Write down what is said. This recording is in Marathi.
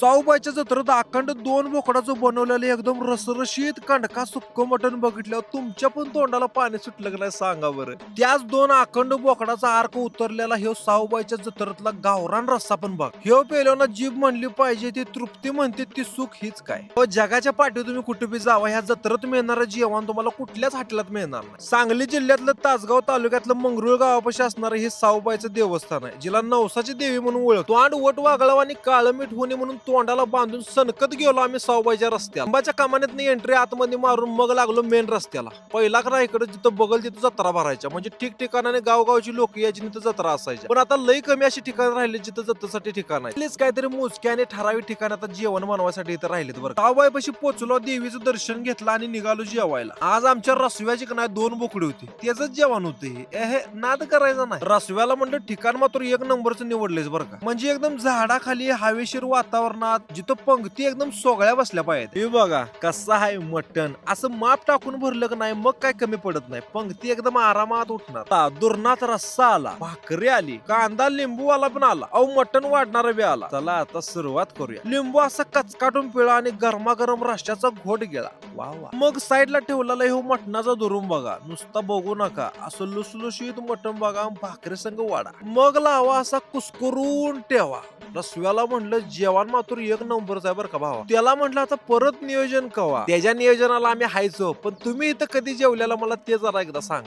साऊबाईच्या जत्रेत अखंड 2 बोकडाचं बनवलेलं एकदम रसरशीत कंडका सुक्क मटण बघितल्यावर तुमच्या पण तोंडाला पाणी सुटलं का नाही सांगा बरं. त्याच 2 अखंड बोकडाचा आर्क उतरलेला ह्यो साऊबाईच्या जत्रेतला गावरान रस्सा पण बघ. ह्यो पेल्यानं जीभ म्हणली पाहिजे ती तृप्ती म्हणते ती सुख हीच काय. जगाच्या पाठी तुम्ही कुठे बी जावा ह्या जत्रेत मिळणारं जेवण तुम्हाला कुठल्याच हॉटेलात मिळणार नाही. सांगली जिल्ह्यातलं तासगाव तालुक्यातलं मंगरुळ गावापाशी असणारं हे साऊबाईचं देवस्थान आहे, जिला नवसाची देवी म्हणून ओळखतो. आणि वट वागळाव आणि काळं मीठ होणे म्हणून तोंडाला बांधून सनकत गेलो आम्ही साऊबाईच्या रस्त्यात. आंबाच्या कमानीत एंट्री आतमध्ये मारून मग लागलो मेन रस्त्याला. पहिला का इकडे जिथं बगल तिथं जत्रा भरायच्या, म्हणजे ठिकठिकाणाने गावगावची लोक यायची तिथं जत्रा असायच्या. पण आता लई कमी अशी ठिकाण राहिले जिथं जत्रेसाठी ठिकाण आहे. काहीतरी मोजके आणि ठराविक ठिकाण आता जेवण बनवायसाठी इथं राहिलेत बरं. साऊबाईपाशी पोचलो, देवीचं दर्शन घेतलं आणि निघालो जेवायला. आज आमच्या रसव्याची का नाही 2 बोकडी होती, त्याच जेवण होते. नाद करायचा नाही. रसव्याला म्हणलं ठिकाण मात्र 1 नंबरचं निवडलेच बरं का. म्हणजे एकदम झाडाखाली हवेशीर वातावरणात जिथं पंक्ती एकदम सोगळ्या बसल्या पाहिजेत. हे बघा कसं आहे मटण, असं माप टाकून भरलं का नाही मग काय कमी पडत नाही. पंक्ती एकदम आरामात उठणार. दुर्नात रस्सा आला, भाकरी आली, कांदा लिंबू वाला पण आला, अहो मटण वाढणारा बी आला. चला आता सुरुवात करूया. लिंबू असा कचकाटून पिळा आणि गरमागरम रश्श्याचा घोट गेला. वा वा. मग साईडला ठेवलेला हे मटणाचा दुरून बघा, नुसता बघू नका, असं लुसलुशीत मटण बघा, भाकरी संग वाढा, मग लावा असा कुस्करून ठेवा. रसव्याला म्हणलं जेवण मात्र 1 नंबरच आहे बरं का भावा. त्याला म्हणलं आता परत नियोजन कवा. त्याच्या नियोजनाला आम्ही हायचो, पण तुम्ही इथं कधी जेवल्याला मला ते जरा एकदा सांग.